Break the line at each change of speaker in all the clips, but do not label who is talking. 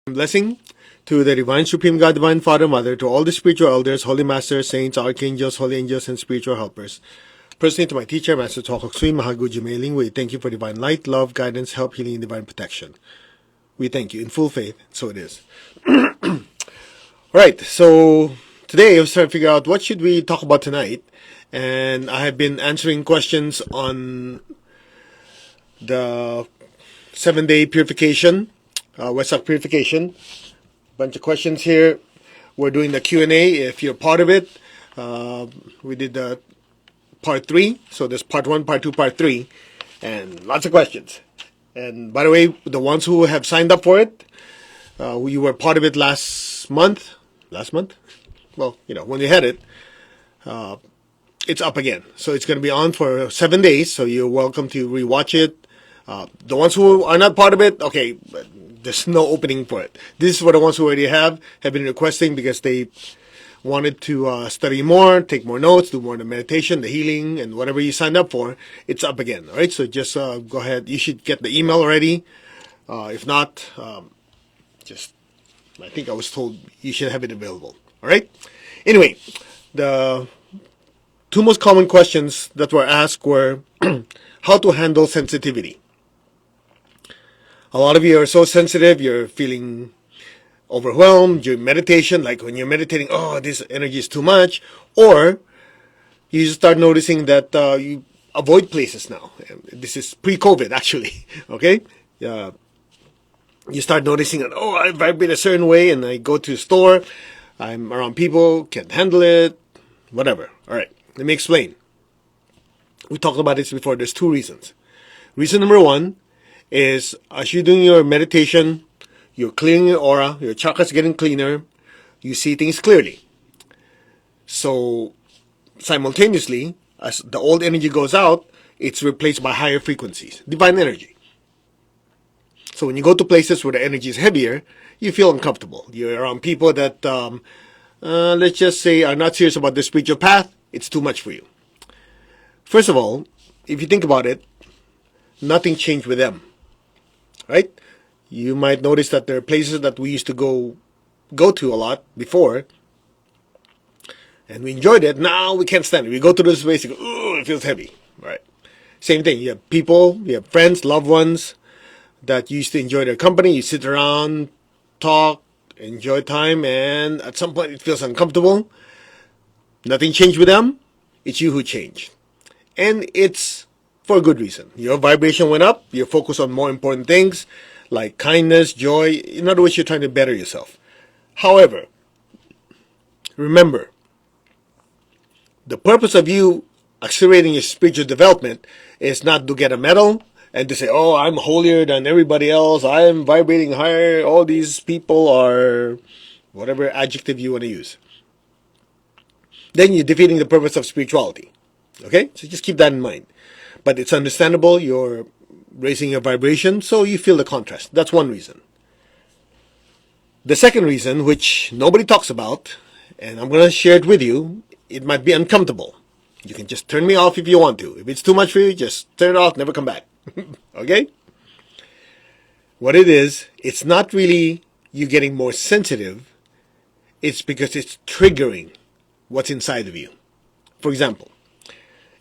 Blessing to the Divine Supreme God, Divine Father, Mother, to all the spiritual elders, holy masters, saints, archangels, holy angels, and spiritual helpers. Personally to my teacher, Master Tokok Sui, Maha Guji Mailing, we thank you for divine light, love, guidance, help, healing, and divine protection. We thank you in full faith, so it is. Alright, so today I was trying to figure out what should we talk about tonight, and I have been answering questions on the 7-day purification, Westsack purification. Bunch of questions here. We're doing the Q&A. If you're part of it, we did the part 3. So there's part 1, part 2, part 3, and lots of questions. And by the way, the ones who have signed up for it, you were part of it last month. Well, when you had it, it's up again. So it's going to be on for 7 days. So you're welcome to rewatch it. The ones who are not part of it, okay, there's no opening for it. This is for the ones who already have been requesting because they wanted to study more, take more notes, do more of the meditation, the healing, and whatever you signed up for, it's up again. All right, so just go ahead. You should get the email already. If not, I think I was told you should have it available. All right. Anyway, the two most common questions that were asked were how to handle sensitivity. A lot of you are so sensitive, you're feeling overwhelmed during meditation, like when you're meditating, oh, this energy is too much, or you start noticing that you avoid places now. This is pre-COVID, actually, okay? You start noticing that, oh, I vibrate a certain way, and I go to the store, I'm around people, can't handle it, whatever. All right, let me explain. We talked about this before. There's two reasons. Reason number one is as you're doing your meditation, you're clearing your aura, your chakras getting cleaner, you see things clearly. So simultaneously, as the old energy goes out, it's replaced by higher frequencies, divine energy. So when you go to places where the energy is heavier, you feel uncomfortable. You're around people that, let's just say, are not serious about the spiritual path. It's too much for you. First of all, if you think about it, nothing changed with them, right? You might notice that there are places that we used to go to a lot before, and we enjoyed it. Now we can't stand it. We go to this place, you go, ooh, it feels heavy, right? Same thing. You have people, you have friends, loved ones that you used to enjoy their company. You sit around, talk, enjoy time, and at some point it feels uncomfortable. Nothing changed with them. It's you who changed. And it's for a good reason. Your vibration went up. You're focused on more important things like kindness, joy. In other words, you're trying to better yourself. However, remember, the purpose of you accelerating your spiritual development is not to get a medal and to say, oh, I'm holier than everybody else. I am vibrating higher. All these people are whatever adjective you want to use. Then you're defeating the purpose of spirituality. Okay? So just keep that in mind. But it's understandable. You're raising your vibration, so you feel the contrast. That's one reason. The second reason, which nobody talks about, and I'm going to share it with you, it might be uncomfortable. You can just turn me off if you want to. If it's too much for you, just turn it off, never come back. Okay? What it is, it's not really you getting more sensitive. It's because it's triggering what's inside of you. For example,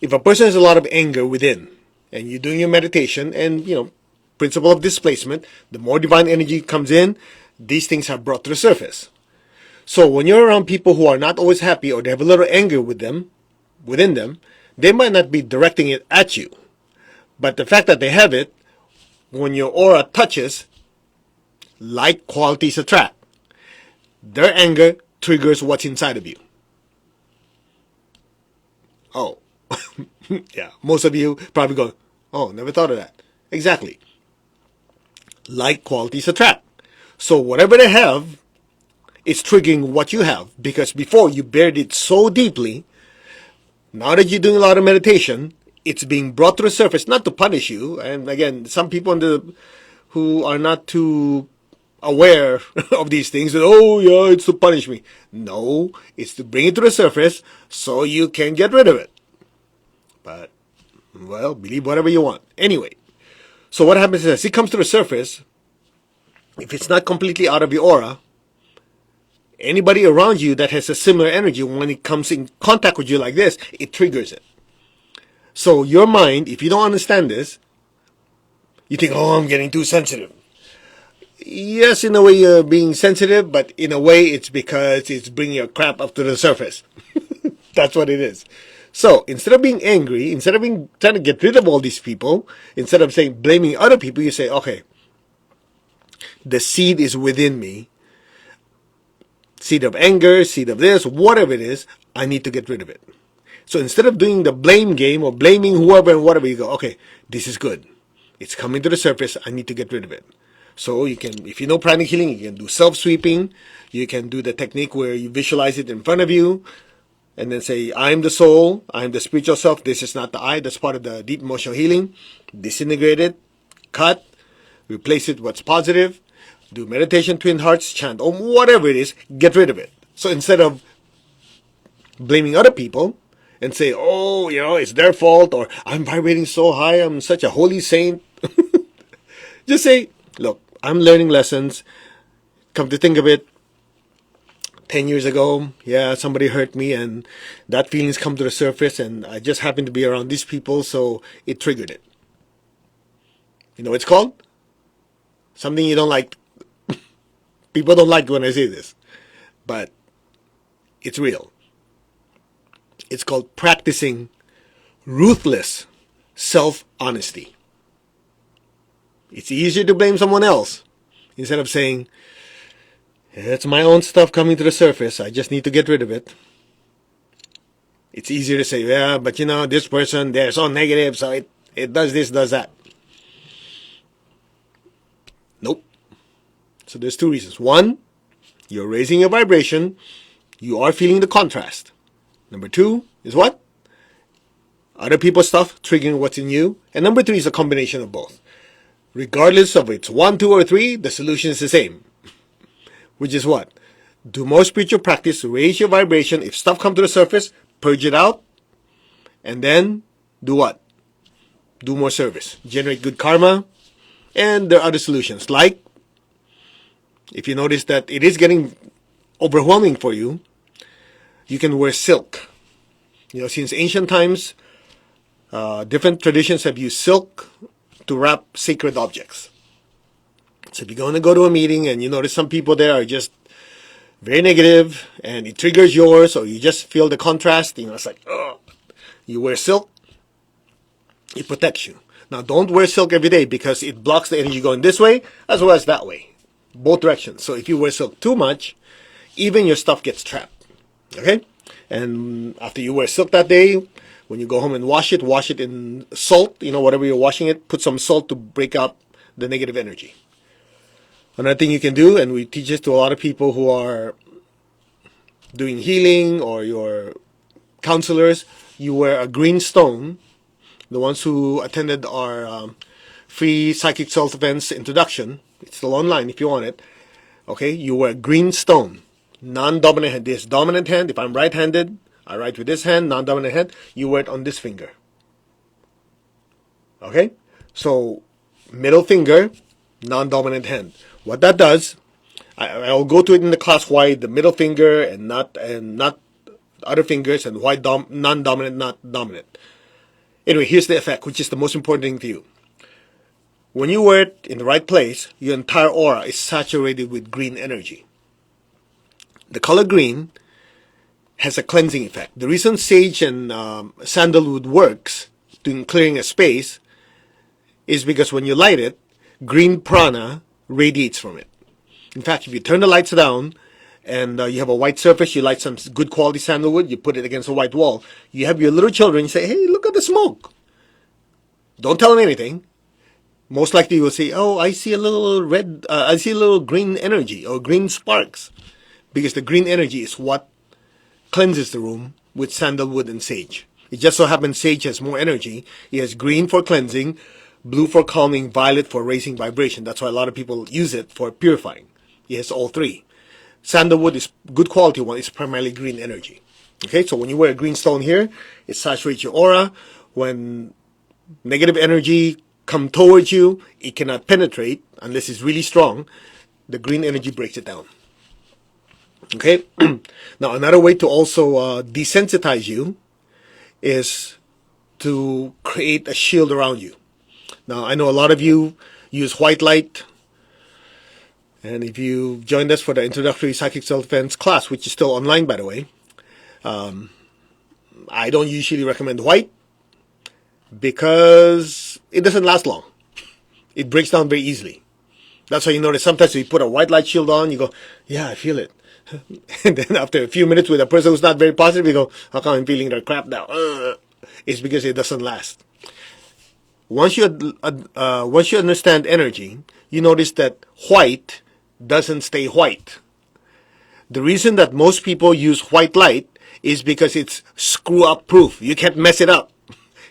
if a person has a lot of anger within, and you're doing your meditation, and, principle of displacement, the more divine energy comes in, these things are brought to the surface. So when you're around people who are not always happy or they have a little anger within them, they might not be directing it at you. But the fact that they have it, when your aura touches, like qualities attract. Their anger triggers what's inside of you. Oh, yeah, most of you probably go, oh, never thought of that. Exactly. Like qualities attract. So whatever they have, it's triggering what you have. Because before you buried it so deeply, now that you're doing a lot of meditation, it's being brought to the surface, not to punish you. And again, some people who are not too aware of these things, that, oh yeah, it's to punish me. No, it's to bring it to the surface so you can get rid of it. But, well, believe whatever you want. Anyway, so what happens is, as it comes to the surface, If it's not completely out of your aura, anybody around you that has a similar energy, when it comes in contact with you like this, it triggers it. So your mind, if you don't understand this, you think, oh, I'm getting too sensitive. Yes, in a way you're being sensitive, but in a way it's because it's bringing your crap up to the surface. That's what it is. So instead of being angry, instead of trying to get rid of all these people, instead of saying blaming other people, you say, okay, the seed is within me. Seed of anger, seed of this, whatever it is, I need to get rid of it. So instead of doing the blame game or blaming whoever and whatever, you go, okay, this is good. It's coming to the surface. I need to get rid of it. So you can, if you know pranic healing, you can do self-sweeping. You can do the technique where you visualize it in front of you and then say, I'm the soul. I'm the spiritual self. This is not the I. That's part of the deep emotional healing. Disintegrate it, cut, replace it with what's positive. Do meditation, twin hearts, chant Om, whatever it is, get rid of it. So instead of blaming other people and say, oh, it's their fault, or I'm vibrating so high, I'm such a holy saint. Just say, look, I'm learning lessons. Come to think of it, 10 years ago, somebody hurt me and that feeling's come to the surface and I just happened to be around these people, so it triggered it. You know what it's called? Something you don't like. People don't like when I say this, but it's real. It's called practicing ruthless self-honesty. It's easier to blame someone else instead of saying, it's my own stuff coming to the surface. I just need to get rid of it. It's easier to say, but this person, they're so negative, so it does this, does that. Nope. So there's two reasons. One, you're raising your vibration. You are feeling the contrast. Number two is what? Other people's stuff triggering what's in you. And number three is a combination of both. Regardless of it's 1, 2, or 3, the solution is the same. Which is what? Do more spiritual practice, raise your vibration. If stuff comes to the surface, purge it out. And then do what? Do more service. Generate good karma. And there are other solutions. Like, if you notice that it is getting overwhelming for you, you can wear silk. Since ancient times, different traditions have used silk to wrap sacred objects. So if you're going to go to a meeting and you notice some people there are just very negative and it triggers yours, or you just feel the contrast, it's like, oh, you wear silk, it protects you. Now don't wear silk every day because it blocks the energy going this way as well as that way. Both directions. So if you wear silk too much, even your stuff gets trapped. Okay? And after you wear silk that day, when you go home and wash it in salt, whatever you're washing it, put some salt to break up the negative energy. Another thing you can do, and we teach this to a lot of people who are doing healing or your counselors, you wear a green stone. The ones who attended our free psychic self-defense introduction, it's still online if you want it. Okay, you wear green stone, non-dominant hand. This dominant hand, if I'm right-handed, I write with this hand, non-dominant hand, you wear it on this finger. Okay, so middle finger, non-dominant hand. What that does, I'll go to it in the class why the middle finger and not other fingers, and why non-dominant, not dominant. Anyway, here's the effect, which is the most important thing to you. When you wear it in the right place, your entire aura is saturated with green energy. The color green has a cleansing effect. The reason sage and sandalwood works in clearing a space is because when you light it, green prana radiates from it. In fact, if you turn the lights down and you have a white surface, you light some good quality sandalwood, you put it against a white wall, you have your little children, you say, hey, look at the smoke. Don't tell them anything. Most likely you will say, oh, I see a little green energy or green sparks. Because the green energy is what cleanses the room with sandalwood and sage. It just so happens sage has more energy. It has green for cleansing, blue for calming, violet for raising vibration. That's why a lot of people use it for purifying. It has all three. Sandalwood is good quality one. It's primarily green energy. Okay, so when you wear a green stone here, it saturates your aura. When negative energy come towards you, it cannot penetrate unless it's really strong. the green energy breaks it down. Okay? Now, another way to also desensitize you is to create a shield around you. Now, I know a lot of you use white light, and if you joined us for the introductory psychic self-defense class, which is still online, by the way, I don't usually recommend white because it doesn't last long. It breaks down very easily. That's why you notice sometimes you put a white light shield on, you go, yeah, I feel it. And then after a few minutes with a person who's not very positive, you go, how come I'm feeling that crap now? It's because it doesn't last. Once you understand energy, you notice that white doesn't stay white. The reason that most people use white light is because it's screw-up proof. You can't mess it up.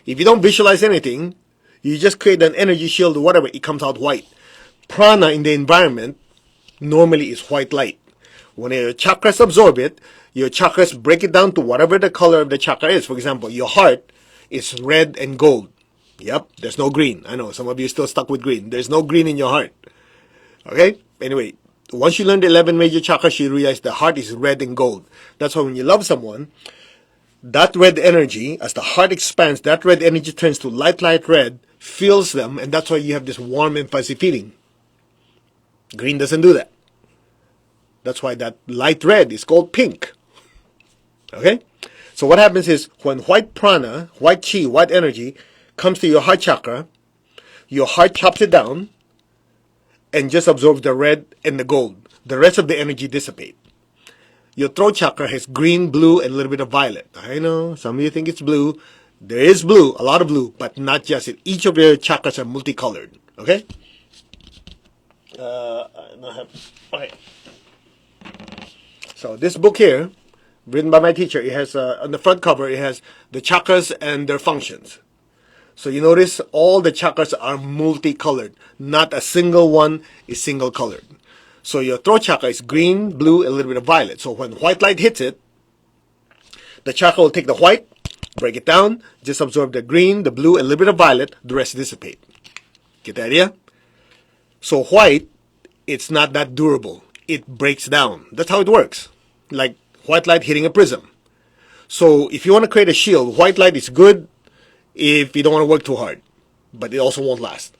If you don't visualize anything, you just create an energy shield or whatever, it comes out white. Prana in the environment normally is white light. When your chakras absorb it, your chakras break it down to whatever the color of the chakra is. For example, your heart is red and gold. Yep, there's no green. I know, some of you are still stuck with green. There's no green in your heart. Okay? Anyway, once you learn the 11 major chakras, you realize the heart is red and gold. That's why when you love someone, that red energy, as the heart expands, that red energy turns to light red, fills them, and that's why you have this warm and fuzzy feeling. Green doesn't do that. That's why that light red is called pink. Okay? So what happens is when white prana, white chi, white energy comes to your heart chakra, your heart chops it down and just absorbs the red and the gold. The rest of the energy dissipates. Your throat chakra has green, blue, and a little bit of violet. I know, some of you think it's blue. There is blue, a lot of blue, but not just it. Each of your chakras are multicolored. Okay? Okay. So this book here, written by my teacher, it has on the front cover, it has the chakras and their functions. So you notice all the chakras are multicolored. Not a single one is single colored. So your throat chakra is green, blue, a little bit of violet. So when white light hits it, the chakra will take the white, break it down, just absorb the green, the blue, a little bit of violet, the rest dissipate. Get the idea? So white, it's not that durable. It breaks down. That's how it works. Like white light hitting a prism. So if you want to create a shield, white light is good if you don't want to work too hard, but it also won't last.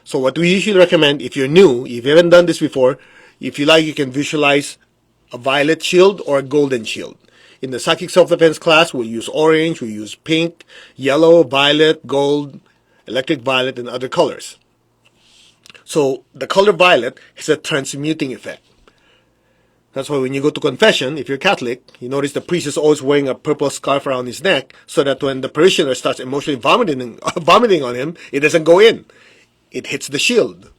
So what we usually recommend, if you're new, if you haven't done this before, if you like, you can visualize a violet shield or a golden shield. In the psychic self-defense class, we'll use orange, we'll use pink, yellow, violet, gold, electric violet, and other colors. So the color violet has a transmuting effect. That's why when you go to confession, if you're Catholic, you notice the priest is always wearing a purple scarf around his neck so that when the parishioner starts emotionally vomiting on him, it doesn't go in. It hits the shield.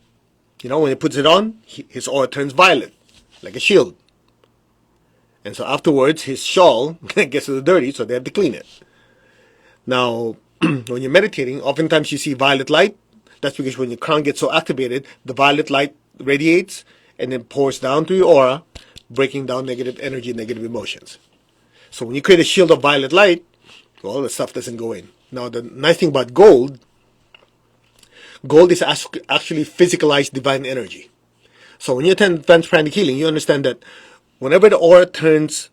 You know, when he puts it on, his aura turns violet, like a shield. And so afterwards, his shawl gets a little dirty, so they have to clean it. Now, when you're meditating, oftentimes you see violet light. That's because when your crown gets so activated, the violet light radiates and then pours down to your aura, breaking down negative energy, negative emotions. So when you create a shield of violet light, well, the stuff doesn't go in. Now, the nice thing about gold is actually physicalized divine energy. So when you attend advanced pranic healing, you understand that whenever the aura turns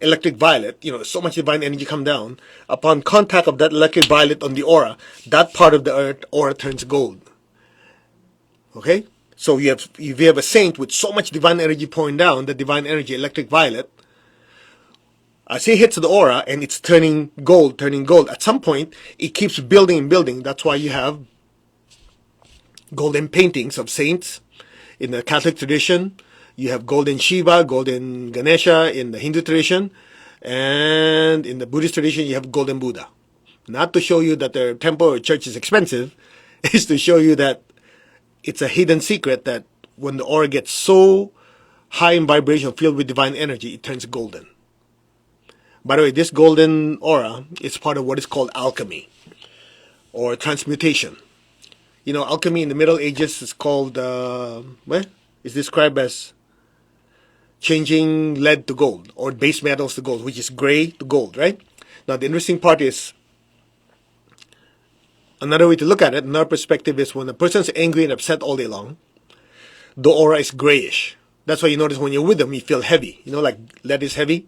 electric violet, you know, so much divine energy come down, upon contact of that electric violet on the aura, that part of the aura turns gold. Okay? So if you have a saint with so much divine energy pouring down, the divine energy, electric violet, as it hits the aura and it's turning gold, at some point, it keeps building and building. That's why you have golden paintings of saints in the Catholic tradition. You have golden Shiva, golden Ganesha in the Hindu tradition. And in the Buddhist tradition, you have golden Buddha. Not to show you that their temple or church is expensive, it's to show you that it's a hidden secret that when the aura gets so high in vibration, filled with divine energy, it turns golden. By the way, this golden aura is part of what is called alchemy or transmutation. You know, alchemy in the Middle Ages is called, is described as changing lead to gold or base metals to gold, which is gray to gold, right? Now, the interesting part is, another way to look at it, another perspective is when a person's angry and upset all day long, the aura is grayish. That's why you notice when you're with them, you feel heavy. You know, like lead is heavy.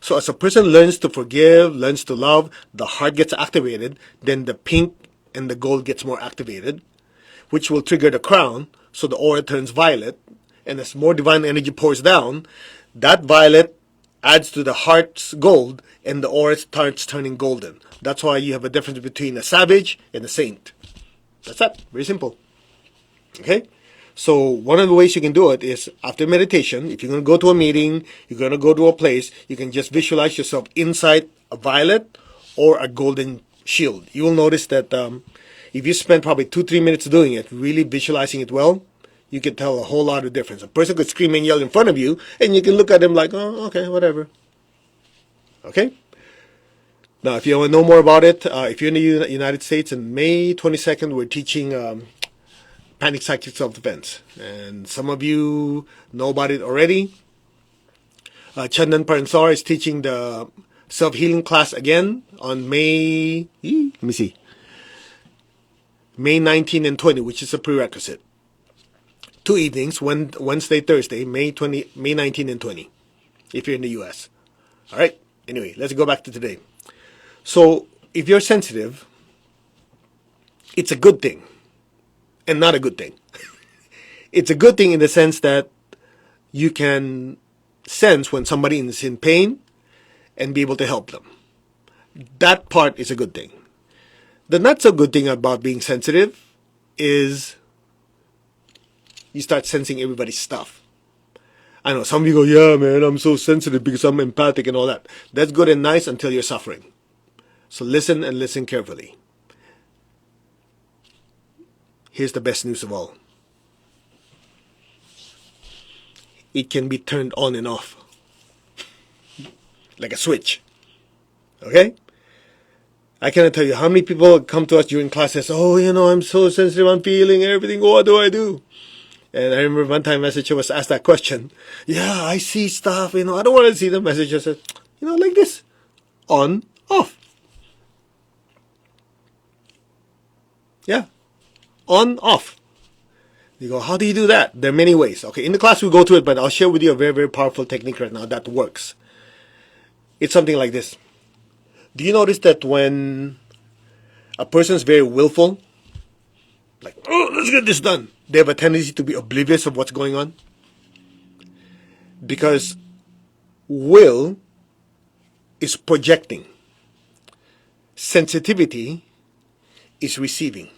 So as a person learns to forgive, learns to love, the heart gets activated, then the pink and the gold gets more activated, which will trigger the crown, so the aura turns violet, and as more divine energy pours down, that violet adds to the heart's gold, and the aura starts turning golden. That's why you have a difference between a savage and a saint. That's that. Very simple. Okay? So one of the ways you can do it is after meditation, if you're going to go to a meeting, you're going to go to a place, you can just visualize yourself inside a violet or a golden shield. You will notice that if you spend probably 2-3 minutes doing it, really visualizing it well, you can tell a whole lot of difference. A person could scream and yell in front of you, and you can look at them like, oh, okay, whatever. Okay? Now, if you want to know more about it, if you're in the United States, on May 22nd, we're teaching Panic Psychic Self-Defense. And some of you know about it already. Chandan Paransar is teaching the self-healing class again on May 19 and 20, which is a prerequisite. 2 evenings, Wednesday, Thursday, May 19 and 20, if you're in the US. All right? Anyway, let's go back to today. So, if you're sensitive, it's a good thing and not a good thing. It's a good thing in the sense that you can sense when somebody is in pain and be able to help them. That part is a good thing. The not so good thing about being sensitive is you start sensing everybody's stuff. I know some of you go, yeah, man, I'm so sensitive because I'm empathic and all that. That's good and nice until you're suffering. So listen and listen carefully. Here's the best news of all. It can be turned on and off. Like a switch. Okay? I cannot tell you how many people come to us during classes, oh, you know, I'm so sensitive, I'm feeling everything, what do I do? And I remember one time message was asked that question. Yeah, I see stuff, you know, I don't want to see the message. I said, you know, like this. On, off. Yeah. On, off. You go, how do you do that? There are many ways. Okay, in the class we'll go through it, but I'll share with you a very, very powerful technique right now that works. It's something like this. Do you notice that when a person is very willful, like, oh, let's get this done, they have a tendency to be oblivious of what's going on? Because will is projecting. Sensitivity is receiving.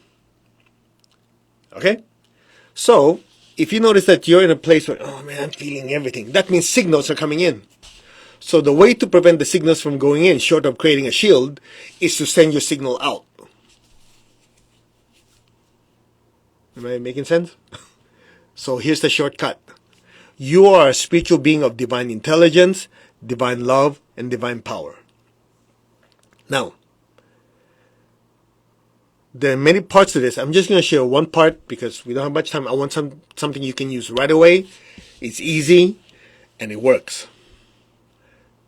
Okay? So, if you notice that you're in a place where, oh man, I'm feeling everything, that means signals are coming in. So the way to prevent the signals from going in, short of creating a shield, is to send your signal out. Am I making sense? So here's the shortcut. You are a spiritual being of divine intelligence, divine love, and divine power. Now, there are many parts to this. I'm just going to share one part because we don't have much time. I want something you can use right away. It's easy and it works.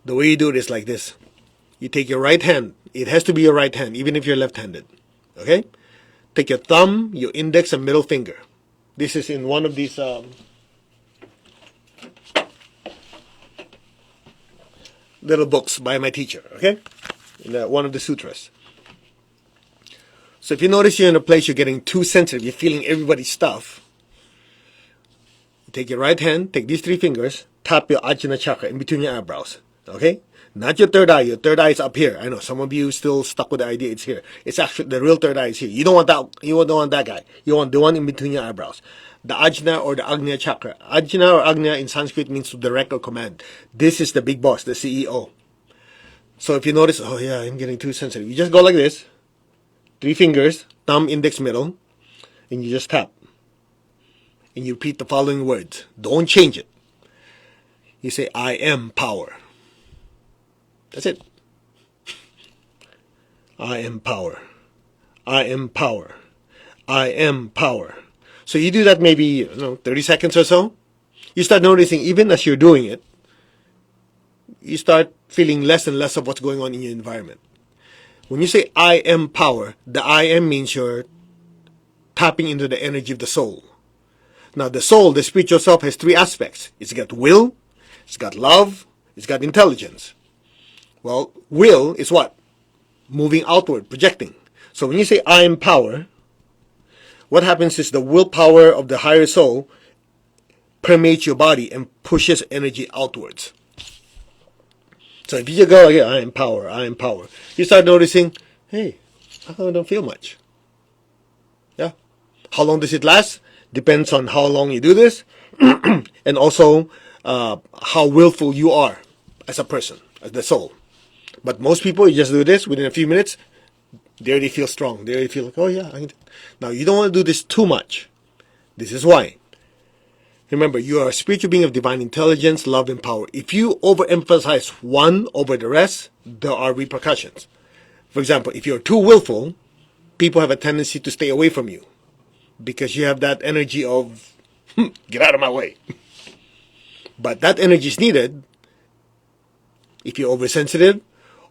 The way you do it is like this. You take your right hand. It has to be your right hand, even if you're left-handed. Okay? Take your thumb, your index, and middle finger. This is in one of these little books by my teacher. Okay? In one of the sutras. So if you notice you're in a place you're getting too sensitive, you're feeling everybody's stuff, you take your right hand, take these 3 fingers, tap your Ajna chakra in between your eyebrows. Okay? Not your third eye. Your third eye is up here. I know some of you still stuck with the idea it's here. It's actually the real third eye is here. You don't want that. You don't want that guy. You want the one in between your eyebrows. The Ajna or the Agnya chakra. Ajna or Agnya in Sanskrit means to direct or command. This is the big boss, the CEO. So if you notice, oh yeah, I'm getting too sensitive, you just go like this. 3 fingers, thumb, index, middle, and you just tap. And you repeat the following words. Don't change it. You say, I am power. That's it. I am power. I am power. I am power. So you do that maybe 30 seconds or so. You start noticing, even as you're doing it, you start feeling less and less of what's going on in your environment. When you say I am power, the I am means you're tapping into the energy of the soul. Now, the soul, the spiritual self, has three aspects. It's got will, it's got love, it's got intelligence. Well, will is what? Moving outward, projecting. So when you say I am power, what happens is the willpower of the higher soul permeates your body and pushes energy outwards. So if you just go, yeah, I am power, I am power, you start noticing, hey, I don't feel much. Yeah. How long does it last? Depends on how long you do this, and also how willful you are as a person, as the soul. But most people, you just do this within a few minutes, they already feel strong. They already feel like, oh yeah. Now you don't want to do this too much. This is why. Remember, you are a spiritual being of divine intelligence, love, and power. If you overemphasize one over the rest, there are repercussions. For example, if you're too willful, people have a tendency to stay away from you because you have that energy of, get out of my way. But that energy is needed if you're oversensitive,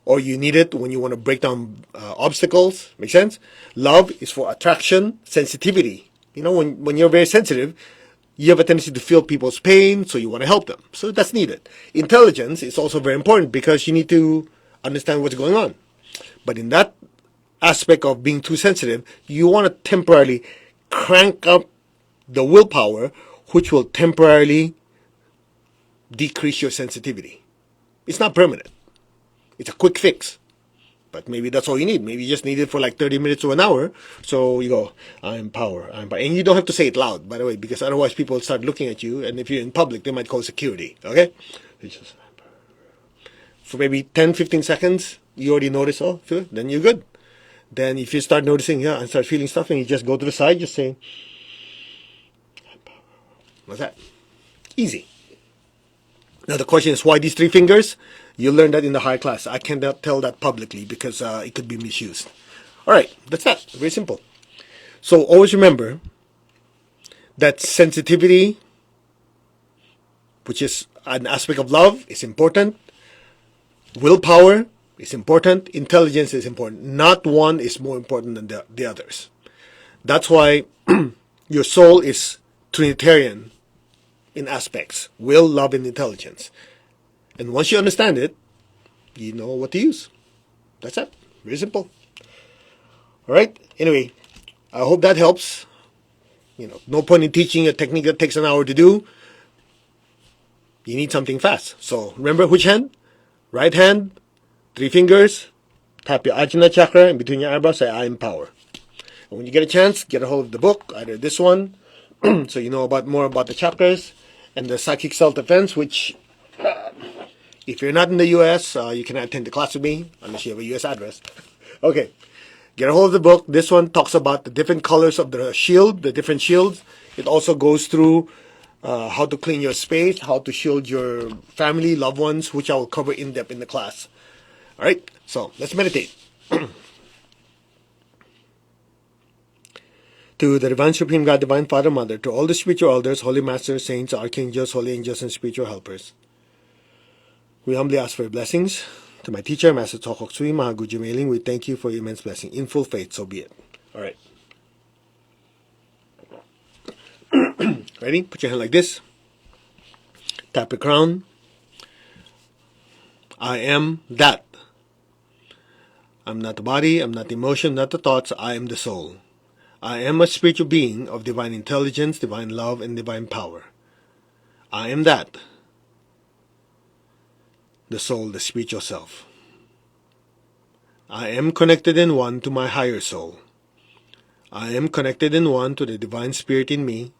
or you need it when you want to break down obstacles. Make sense? Love is for attraction, sensitivity. You know, when you're very sensitive, you have a tendency to feel people's pain, so you want to help them. So that's needed. Intelligence is also very important because you need to understand what's going on. But in that aspect of being too sensitive, you want to temporarily crank up the willpower, which will temporarily decrease your sensitivity. It's not permanent. It's a quick fix. But maybe that's all you need. Maybe you just need it for like 30 minutes to an hour. So you go, I'm power, I'm power. And you don't have to say it loud, by the way, because otherwise people start looking at you. And if you're in public, they might call security. Okay? It's just, for maybe 10, 15 seconds, you already notice, oh, then you're good. Then if you start noticing, yeah, and start feeling stuff, and you just go to the side, just say, I'm power. What's that? Easy. Now the question is, why these three fingers? You'll learn that in the higher class. I cannot tell that publicly because it could be misused. All right, that's that. Very simple. So always remember that sensitivity, which is an aspect of love, is important. Willpower is important. Intelligence is important. Not one is more important than the others. That's why your soul is Trinitarian in aspects: will, love, and intelligence. And once you understand it, you know what to use. That's it. Very simple. All right. Anyway, I hope that helps. You know, no point in teaching a technique that takes an hour to do. You need something fast. So remember, which hand? Right hand, three fingers, tap your Ajna chakra in between your eyebrows, say I am power. And when you get a chance, get a hold of the book, either this one, so you know more about the chakras, and the psychic self-defense, which if you're not in the U.S., you can attend the class with me, unless you have a U.S. address. Okay, get a hold of the book. This one talks about the different colors of the shield, the different shields. It also goes through how to clean your space, how to shield your family, loved ones, which I will cover in depth in the class. All right, so let's meditate. To the Divine Supreme God, Divine Father, Mother, to all the spiritual elders, holy masters, saints, archangels, holy angels, and spiritual helpers, we humbly ask for your blessings. To my teacher, Master Tokok Sui, Maha Guju Mailing, we thank you for your immense blessing. In full faith, so be it. All right. Ready? Put your hand like this. Tap your crown. I am that. I'm not the body, I'm not the emotion, not the thoughts, I am the soul. I am a spiritual being of divine intelligence, divine love, and divine power. I am that. The soul, the spiritual self. I am connected in one to my higher soul. I am connected in one to the divine spirit in me.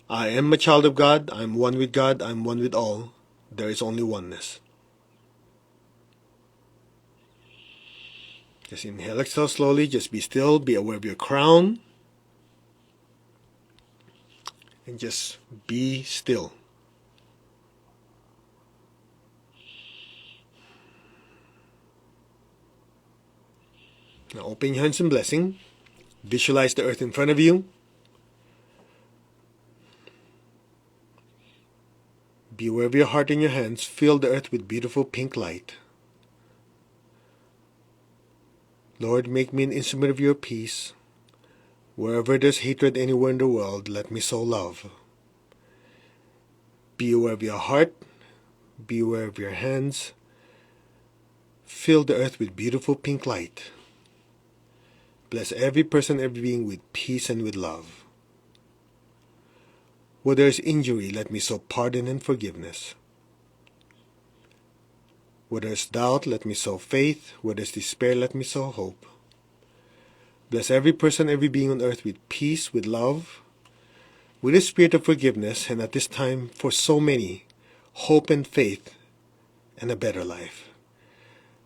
I am a child of God. I am one with God. I am one with all. There is only oneness. Just inhale, exhale slowly. Just be still. Be aware of your crown. And just be still. Now open your hands in blessing. Visualize the earth in front of you. Be aware of your heart and your hands. Fill the earth with beautiful pink light. Lord, make me an instrument of your peace. Wherever there's hatred anywhere in the world, let me sow love. Be aware of your heart. Be aware of your hands. Fill the earth with beautiful pink light. Bless every person, every being with peace and with love. Where there is injury, let me sow pardon and forgiveness. Where there is doubt, let me sow faith. Where there is despair, let me sow hope. Bless every person, every being on earth with peace, with love, with a spirit of forgiveness, and at this time, for so many, hope and faith and a better life.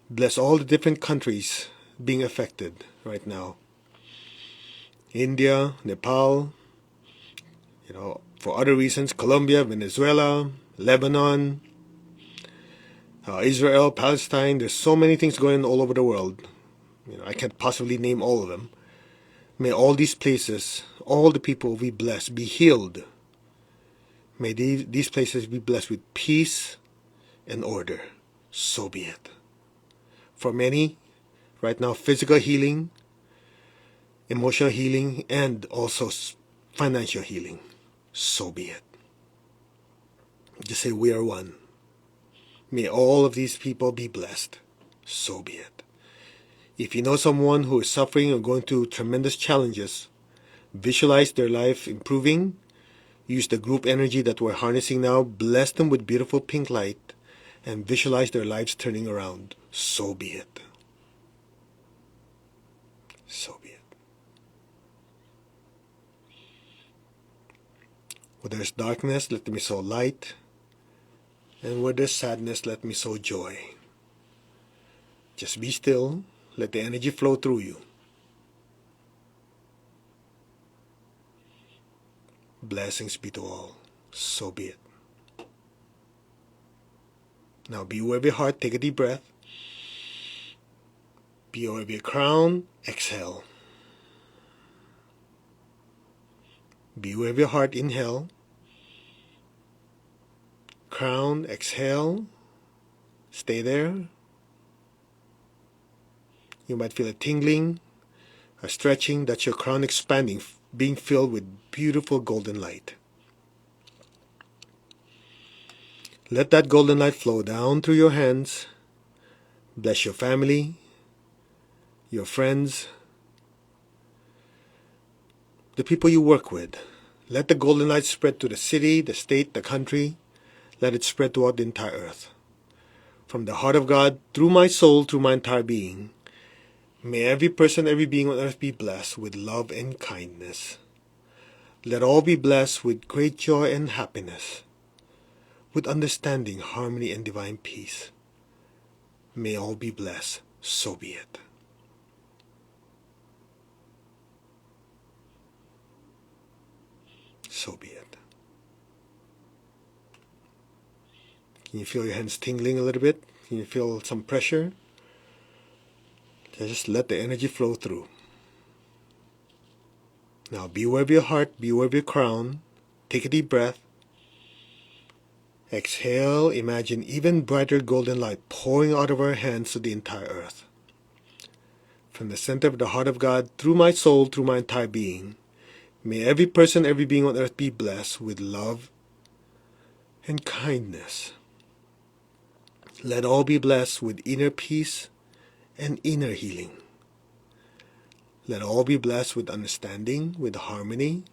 Bless all the different countries being affected right now. India, Nepal, for other reasons, Colombia, Venezuela, Lebanon, Israel, Palestine. There's so many things going on all over the world. I can't possibly name all of them. May all these places, all the people be blessed, be healed. May these places be blessed with peace and order. So be it. For many, right now, physical healing, emotional healing, and also financial healing. So be it. Just say, we are one. May all of these people be blessed. So be it. If you know someone who is suffering or going through tremendous challenges, visualize their life improving. Use the group energy that we're harnessing now. Bless them with beautiful pink light and visualize their lives turning around. So be it. So be it. Where there's darkness, let me sow light. And where there's sadness, let me sow joy. Just be still. Let the energy flow through you. Blessings be to all. So be it. Now be aware of your heart. Take a deep breath. Be aware of your crown. Exhale. Be aware of your heart. Inhale. Crown. Exhale. Stay there. You might feel a tingling, a stretching. That's your crown expanding, being filled with beautiful golden light. Let that golden light flow down through your hands. Bless your family, your friends, the people you work with. Let the golden light spread to the city, the state, the country. Let it spread throughout the entire earth. From the heart of God, through my soul, through my entire being, may every person, every being on earth be blessed with love and kindness. Let all be blessed with great joy and happiness, with understanding, harmony, and divine peace. May all be blessed. So be it. So be it. Can you feel your hands tingling a little bit? Can you feel some pressure? Just let the energy flow through. Now be aware of your heart, be aware of your crown. Take a deep breath. Exhale, imagine even brighter golden light pouring out of our hands to the entire earth. From the center of the heart of God, through my soul, through my entire being, may every person, every being on earth be blessed with love and kindness. Let all be blessed with inner peace and inner healing. Let all be blessed with understanding, with harmony,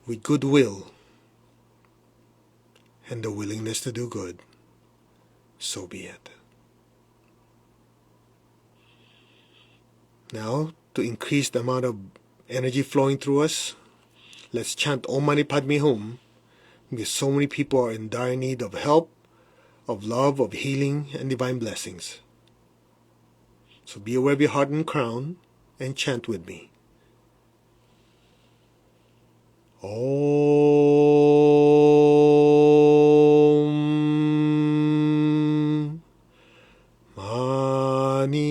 with goodwill, and the willingness to do good. So be it. Now, to increase the amount of energy flowing through us, let's chant Om Mani Padme Hum, because so many people are in dire need of help, of love, of healing, and divine blessings. So be aware of your heart and crown, and chant with me. Om Mani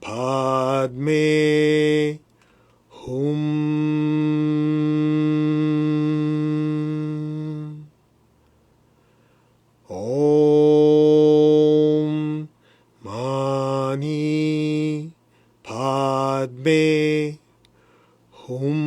Padme Hum. Om Mani Padme Hum.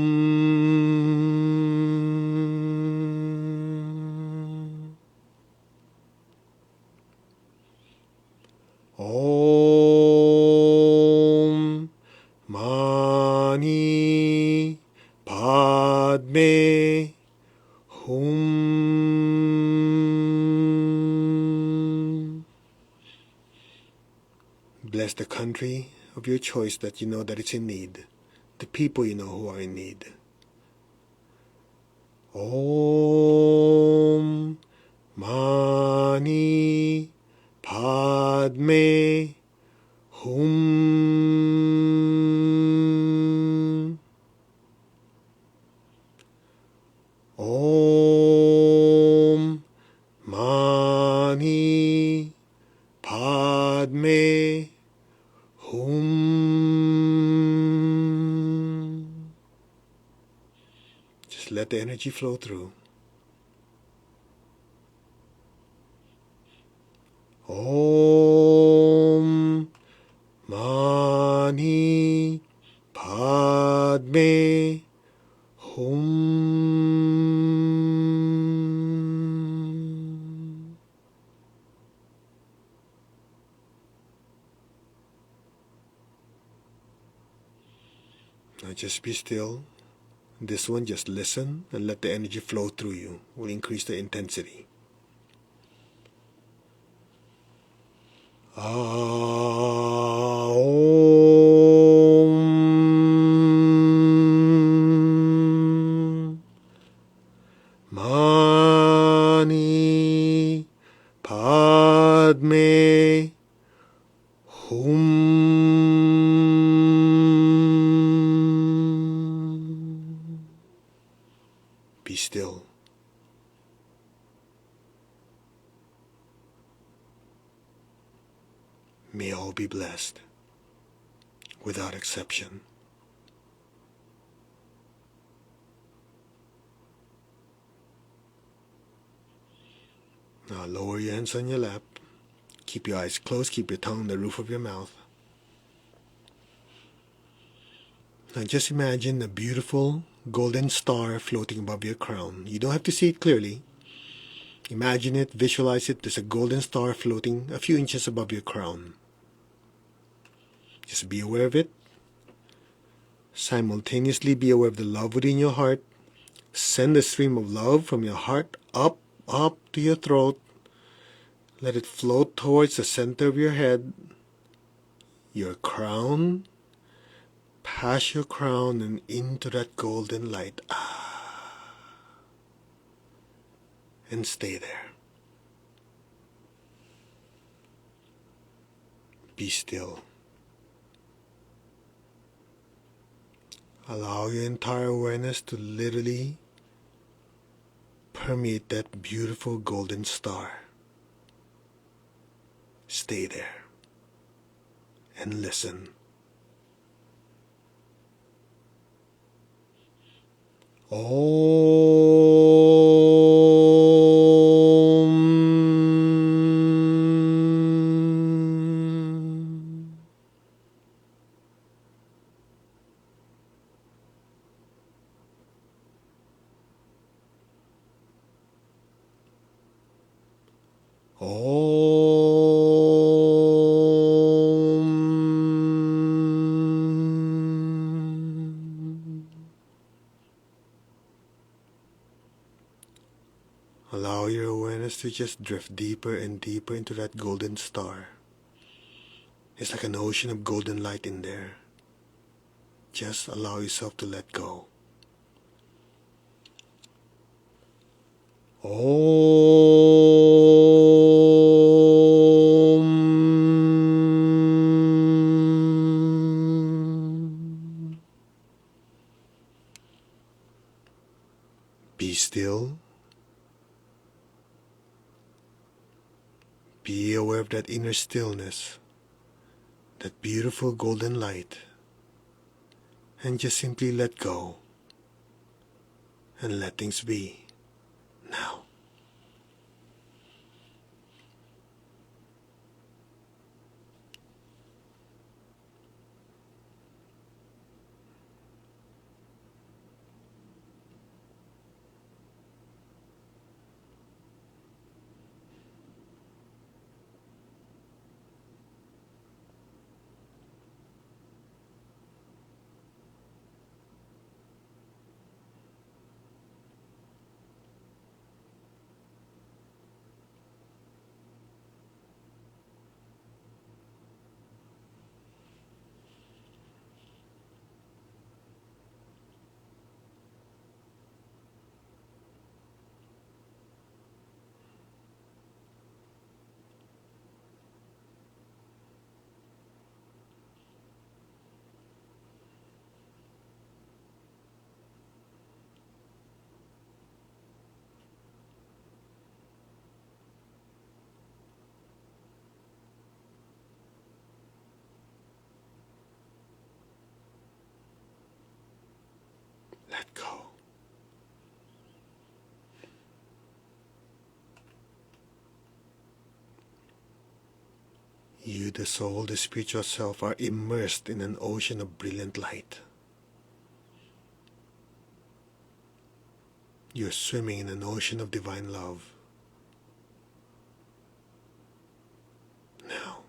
Hum. Bless the country of your choice that you know that it's in need. The people you know who are in need. Om Mani Padme Hum. Om Mani Padme Hum. Just let the energy flow through. Om Mani Padme Hum. Now just be still. This one, just listen and let the energy flow through you. Will increase the intensity. Om Mani Padme Hum. Be still. May all be blessed, without exception. Now lower your hands on your lap. Keep your eyes closed. Keep your tongue on the roof of your mouth. Now just imagine a beautiful golden star floating above your crown. You don't have to see it clearly. Imagine it, visualize it. There's a golden star floating a few inches above your crown. Just be aware of it. Simultaneously be aware of the love within your heart. Send a stream of love from your heart up to your throat. Let it float towards the center of your head, your crown, past your crown and into that golden light. And stay there. Be still. Allow your entire awareness to literally permeate that beautiful golden star. Stay there and listen. Om. Om. Allow your awareness to just drift deeper and deeper into that golden star. It's like an ocean of golden light in there. Just allow yourself to let go. Om. Be still. Be aware of that inner stillness, that beautiful golden light, and just simply let go and let things be now. You, the soul, the spiritual self, are immersed in an ocean of brilliant light. You're swimming in an ocean of divine love. Now,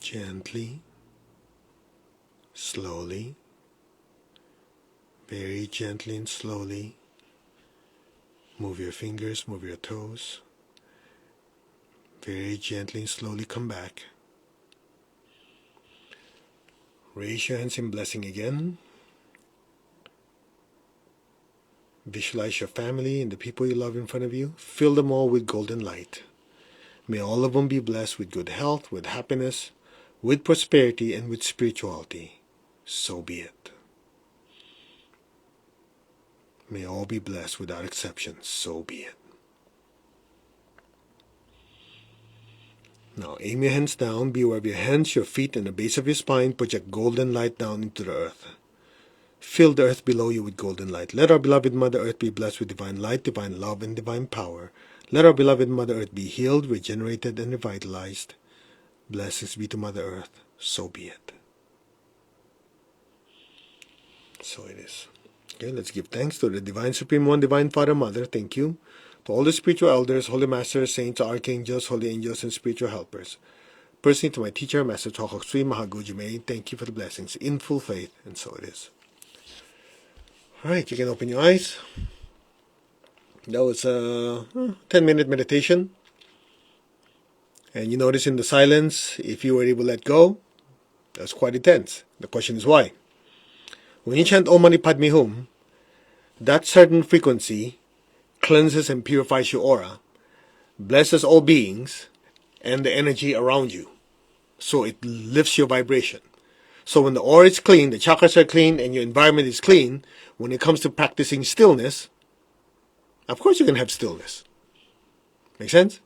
gently, slowly, very gently and slowly, move your fingers, move your toes. Very gently and slowly come back. Raise your hands in blessing again. Visualize your family and the people you love in front of you. Fill them all with golden light. May all of them be blessed with good health, with happiness, with prosperity, and with spirituality. So be it. May all be blessed without exception. So be it. Now aim your hands down. Be aware of your hands, your feet, and the base of your spine. Project golden light down into the earth. Fill the earth below you with golden light. Let our beloved Mother Earth be blessed with divine light, divine love, and divine power. Let our beloved Mother Earth be healed, regenerated, and revitalized. Blessings be to Mother Earth. So be it. So it is. Okay, let's give thanks to the Divine Supreme One, Divine Father, Mother. Thank you. To all the spiritual elders, holy masters, saints, archangels, holy angels, and spiritual helpers. Personally to my teacher, Master Chokok Sui Maha Goody, thank you for the blessings in full faith, and so it is. Alright, you can open your eyes. That was a 10-minute meditation. And you notice in the silence, if you were able to let go, that's quite intense. The question is why? When you chant Om Mani Padme Hum, that certain frequency cleanses and purifies your aura, blesses all beings, and the energy around you. So it lifts your vibration. So when the aura is clean, the chakras are clean, and your environment is clean, when it comes to practicing stillness, of course you can have stillness. Make sense?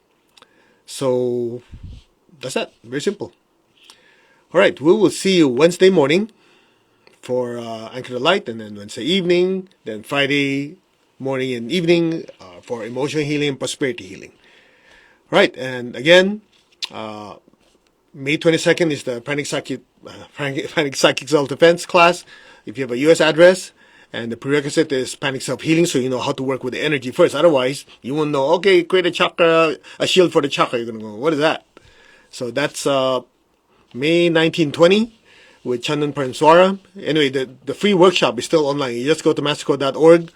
So that's that. Very simple. All right, we will see you Wednesday morning for Anchor the Light, and then Wednesday evening, then Friday morning and evening for emotional healing and prosperity healing. All right, and again, May 22nd is the Panic Psychic Self-Defense class. If you have a U.S. address, and the prerequisite is Panic Self-Healing, so you know how to work with the energy first. Otherwise, you won't know, okay, create a chakra, a shield for the chakra. You're going to go, what is that? So that's May 1920 with Chandan Paranswara. Anyway, the free workshop is still online. You just go to mastercode.org,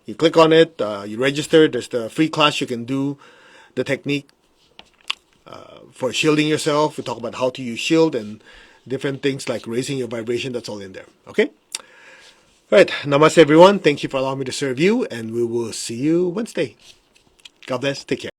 you click on it, you register. There's the free class. You can do the technique for shielding yourself. We talk about how to use shield and different things like raising your vibration. That's all in there. Okay? All right. Namaste, everyone. Thank you for allowing me to serve you, and we will see you Wednesday. God bless. Take care.